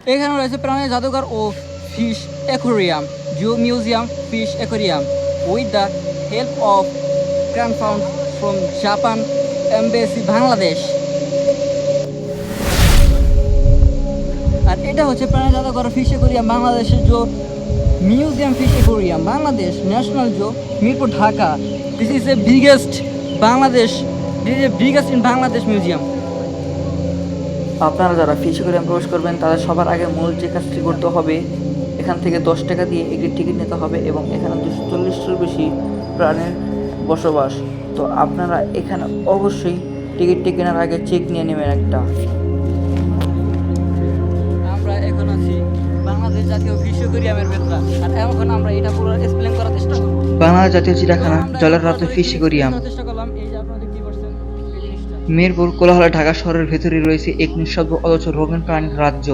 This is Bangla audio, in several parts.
এখানে রয়েছে প্রাণী জাদুঘর ও fish aquarium, zoo museum, fish aquarium with the help of grant fund from Japan embassy Bangladesh. আর এটা হচ্ছে প্রাণী জাদুঘর ফিশ অ্যাকোরিয়াম বাংলাদেশের zoo museum fish aquarium Bangladesh national zoo Mirpur Dhaka. This is a biggest Bangladesh, this is a biggest in Bangladesh museum. আপনারা যারা ফিশ অ্যাকোরিয়াম প্রবেশ করবেন তাদের সবার আগে মূল যে কাজটি করতে হবে, এখান থেকে 10 টাকা দিয়ে একটি টিকিট নিতে হবে এবং এখানে 240টির বেশি প্রাণীর বসবাস। তো আপনারা এখানে অবশ্যই টিকিটটি কেনার আগে চেক নিয়ে নেবেন একটা। আমরা এখন আছি বাংলাদেশ জাতীয় ফিশ অ্যাকোরিয়ামের ভেতরে, আর এখন আমরা এটা পুরো এক্সপ্লেইন করার চেষ্টা করব। বাংলাদেশ জাতীয় চিড়িয়াখানা জলের রাতে ফিশ অ্যাকোরিয়াম চেষ্টা করলাম। এই যে আপনারা দেখতে পাচ্ছেন এই জিনিসটা মিরপুর কোলাহলা ঢাকা শহরের ভেতরে রয়েছে এক নিঃশব্দ অথচ রঙিন প্রাণীর রাজ্য।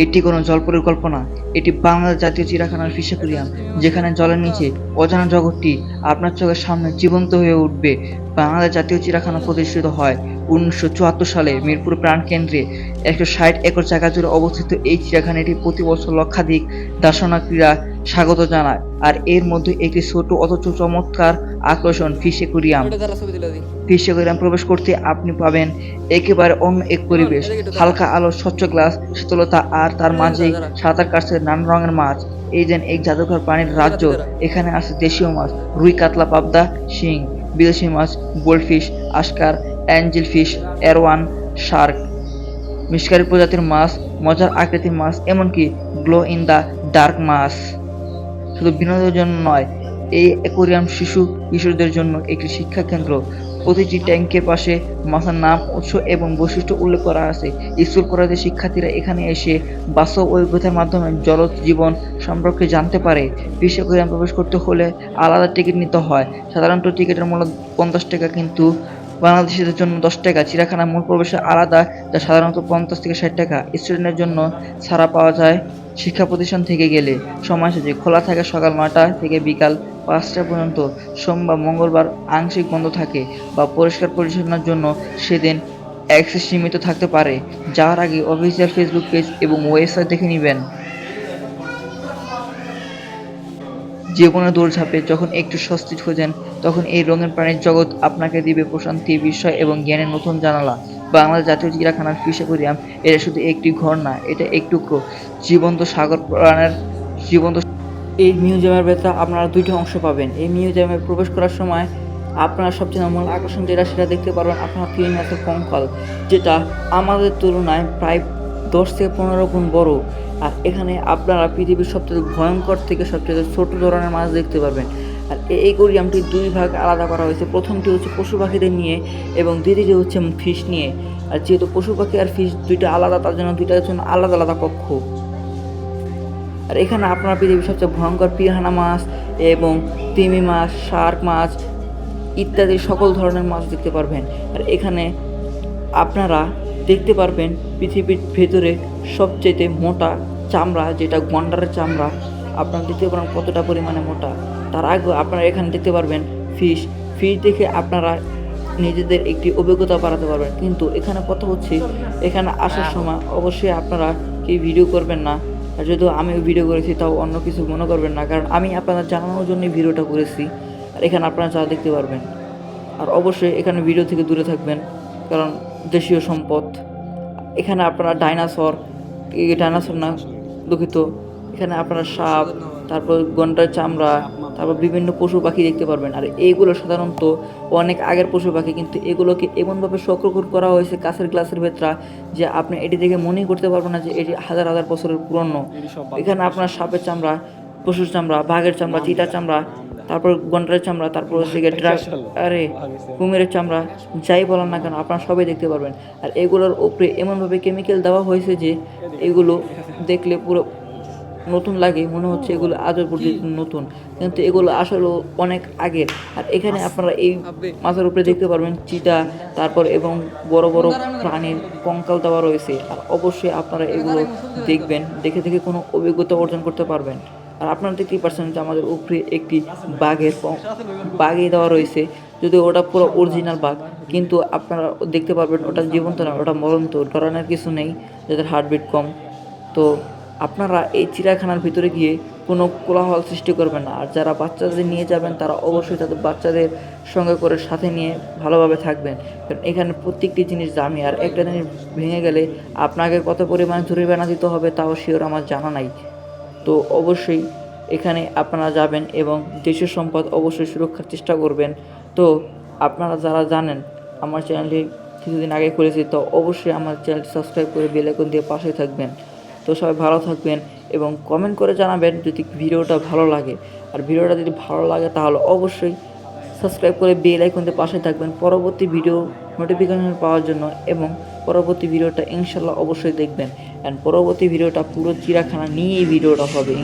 এটি কোনো জল পরিকল্পনা, এটি বাংলাদেশ জাতীয় চিড়িয়াখানার ফিশ অ্যাকোরিয়াম, যেখানে জলের নিচে অজানা জগৎটি আপনার চোখের সামনে জীবন্ত হয়ে উঠবে। বাংলাদেশ জাতীয় চিড়িয়াখানা প্রতিষ্ঠিত হয় 1974 সালে মিরপুর প্রাণকেন্দ্রে 160 একর জায়গা জুড়ে অবস্থিত। এই চিড়িয়াখানাটি প্রতি বছর লক্ষাধিক দর্শনার্থীরা স্বাগত জানায়, আর এর মধ্যে একটি ছোট অথচ চমৎকার আকর্ষণ ফিশ অ্যাকোরিয়াম। ফিশ অ্যাকোরিয়াম প্রবেশ করতে আপনি পাবেন একেবারে অন্য এক পরিবেশ, হালকা আলো, স্বচ্ছ গ্লাস, শীতলতা, আর তার মাঝে সাঁতার কাটছে নানা রঙের মাছ। এই যেন এক জাদুঘর প্রাণীর রাজ্য। এখানে আছে দেশীয় মাছ, রুই, কাতলা, পাবদা, শিং, বিদেশি মাছ, গোল্ডফিশ, আস্কার, অ্যাঞ্জেল ফিশ, এরওয়ান, শার্ক, মিসকারি প্রজাতির মাছ, মজার আকৃতির মাছ, এমনকি গ্লো ইন দ্য ডার্ক মাছ। শুধু বিনোদনের জন্য নয়, এই অ্যাকোরিয়াম শিশু কিশোরদের জন্য একটি শিক্ষা কেন্দ্র। প্রতিটি ট্যাঙ্কের পাশে মাছের নাম, উৎস এবং বৈশিষ্ট্য উল্লেখ করা আছে। স্কুল কলেজের শিক্ষার্থীরা এখানে এসে বাস্তব অভিজ্ঞতার মাধ্যমে জলজ জীবন সম্পর্কে জানতে পারে। ফিশ অ্যাকোরিয়াম প্রবেশ করতে হলে আলাদা টিকিট নিতে হয়। সাধারণত টিকিটের মূল্য 50 টাকা, কিন্তু বাংলাদেশিদের জন্য 10 টাকা। চিড়িয়াখানার মূল প্রবেশে আলাদা, যা সাধারণত 50 থেকে 60 টাকা। স্টুডেন্টের জন্য ছাড়া পাওয়া যায় শিক্ষা প্রতিষ্ঠান থেকে গেলে। সময়সূচি খোলা থাকে সকাল 9টা থেকে বিকাল 5টা পর্যন্ত। সোমবার মঙ্গলবার আংশিক বন্ধ থাকে বা পরিষ্কার পরিচ্ছন্নতার জন্য সেদিন অ্যাক্সেস সীমিত থাকতে পারে। যাওয়ার আগে অফিসিয়াল ফেসবুক পেজ এবং ওয়েবসাইট দেখে নেবেন। জীবনে দৌড়ঝাঁপে যখন একটু স্বস্তি খোঁজেন, তখন এই রঙিন প্রাণীর জগৎ আপনাকে দিবে প্রশান্তি, বিস্ময় এবং জ্ঞানের নতুন জানালা। বাংলাদেশ জাতীয় চিড়িয়াখানার ফিশ অ্যাকোরিয়াম এটা শুধু একটি ঘর না, এটা এক টুকরো জীবন্ত সাগর প্রাণের জীবন্ত। এই মিউজিয়ামের ভেতরে আপনারা 2টি অংশ পাবেন। এই মিউজিয়ামে প্রবেশ করার সময় আপনারা সবচেয়ে মূল আকর্ষণ যেটা সেটা দেখতে পারবেন আপনার 3 মাসের কঙ্কাল, যেটা আমাদের তুলনায় প্রায় 10 থেকে 15 গুণ বড়। আর এখানে আপনারা পৃথিবীর সবচেয়ে ভয়ঙ্কর থেকে সবচেয়ে ছোট ধরনের মাছ দেখতে পারবেন। আর এই অ্যাকোরিয়ামটি 2 ভাগ আলাদা করা হয়েছে। প্রথমটি হচ্ছে পশু পাখিদের নিয়ে এবং দ্বিতীয়টি হচ্ছে ফিশ নিয়ে। আর যেহেতু পশু পাখি আর ফিশ দুইটা আলাদা, তার জন্য দুইটার জন্য আলাদা আলাদা কক্ষ। আর এখানে আপনারা পৃথিবীর সবচেয়ে ভয়ঙ্কর পিরানা মাছ এবং তিমি মাছ, শার্ক মাছ ইত্যাদি সকল ধরনের মাছ দেখতে পারবেন। আর এখানে আপনারা দেখতে পারবেন পৃথিবীর ভেতরে সবচেয়ে মোটা চামড়া, যেটা গন্ডারের চামড়া। আপনারা দেখতে পারেন কতটা পরিমাণে মোটা। তার আগে আপনারা এখানে দেখতে পারবেন ফিশ দেখে আপনারা নিজেদের একটি অভিজ্ঞতা বাড়াতে পারবেন। কিন্তু এখানে কথা হচ্ছে, এখানে আসার সময় অবশ্যই আপনারা কি ভিডিও করবেন না। আর যদিও আমি ভিডিও করেছি, তাও অন্য কিছু মনে করবেন না, কারণ আমি আপনাদের জানানোর জন্যই ভিডিওটা করেছি। আর এখানে আপনারা যা দেখতে পারবেন। আর অবশ্যই এখানে ভিডিও থেকে দূরে থাকবেন, কারণ দেশীয় সম্পদ। এখানে আপনারা ডাইনোসর না, দুঃখিত, এখানে আপনারা সাপ, তারপর গন্ডার চামড়া, তারপর বিভিন্ন পশু পাখি দেখতে পারবেন। আর এইগুলো সাধারণত অনেক আগের পশু পাখি, কিন্তু এগুলোকে এমনভাবে সংরক্ষণ করা হয়েছে কাঁচের গ্লাসের ভেতরে যে আপনি এটি দেখে মনেই করতে পারবেন না যে এটি হাজার হাজার বছরের পুরনো। এখানে আপনার সাপের চামড়া, পশুর চামড়া, বাঘের চামড়া, চিতার চামড়া, তারপর গন্ডারের চামড়া, তারপর হচ্ছে কুমিরের চামড়া, যাই বলেন না কেন আপনারা সবাই দেখতে পারবেন। আর এগুলোর উপরে এমনভাবে কেমিক্যাল দেওয়া হয়েছে যে এগুলো দেখলে পুরো নতুন লাগে, মনে হচ্ছে এগুলো আজও পর্যন্ত নতুন, কিন্তু এগুলো আসলে অনেক আগের। আর এখানে আপনারা এই মাছের উপরে দেখতে পারবেন চিতা, তারপর এবং বড় বড় প্রাণীর কঙ্কাল দেওয়া রয়েছে। আর অবশ্যই আপনারা এগুলো দেখবেন, দেখে কোনো অভিজ্ঞতা অর্জন করতে পারবেন। আর আপনারা দেখতেই পাচ্ছেন যে আমাদের উপরে একটি বাঘই দেওয়া রয়েছে, যদিও ওটা পুরো অরিজিনাল বাঘ, কিন্তু আপনারা দেখতে পারবেন ওটা জীবন্ত না, ওটা মরন্ত, ডরানোর কিছু নেই, যাদের হার্টবিট কম। তো আপনারা এই চিড়িয়াখানার ভিতরে গিয়ে কোনো কোলাহল সৃষ্টি করবেন না। আর যারা বাচ্চাদের নিয়ে যাবেন তারা অবশ্যই তাদের বাচ্চাদের সঙ্গে করে সাথে নিয়ে ভালোভাবে থাকবেন, কারণ এখানে প্রত্যেকটি জিনিস দামি। আর একটা জিনিস ভেঙে গেলে আপনাকে কত পরিমাণ জরিমানা দিতে হবে তাও শিওর আমার জানা নাই। তো অবশ্যই এখানে আপনারা যাবেন এবং দেশের সম্পদ অবশ্যই সুরক্ষার চেষ্টা করবেন। তো আপনারা যারা জানেন আমার চ্যানেলটি কিছুদিন আগে খুলেছি, তো অবশ্যই আমার চ্যানেলটি সাবস্ক্রাইব করে বেল আইকন দিয়ে পাশে থাকবেন। তো সবাই ভালো থাকবেন এবং কমেন্ট করে জানাবেন যদি ভিডিওটা ভালো লাগে। আর ভিডিওটা যদি ভালো লাগে তাহলে অবশ্যই সাবস্ক্রাইব করে বেল আইকন দিয়ে পাশে থাকবেন পরবর্তী ভিডিও নোটিফিকেশন পাওয়ার জন্য, এবং পরবর্তী ভিডিওটা ইনশাল্লাহ অবশ্যই দেখবেন। অ্যান্ড পরবর্তী ভিডিওটা পুরো চিড়িয়াখানা নিয়েই ভিডিওটা হবে।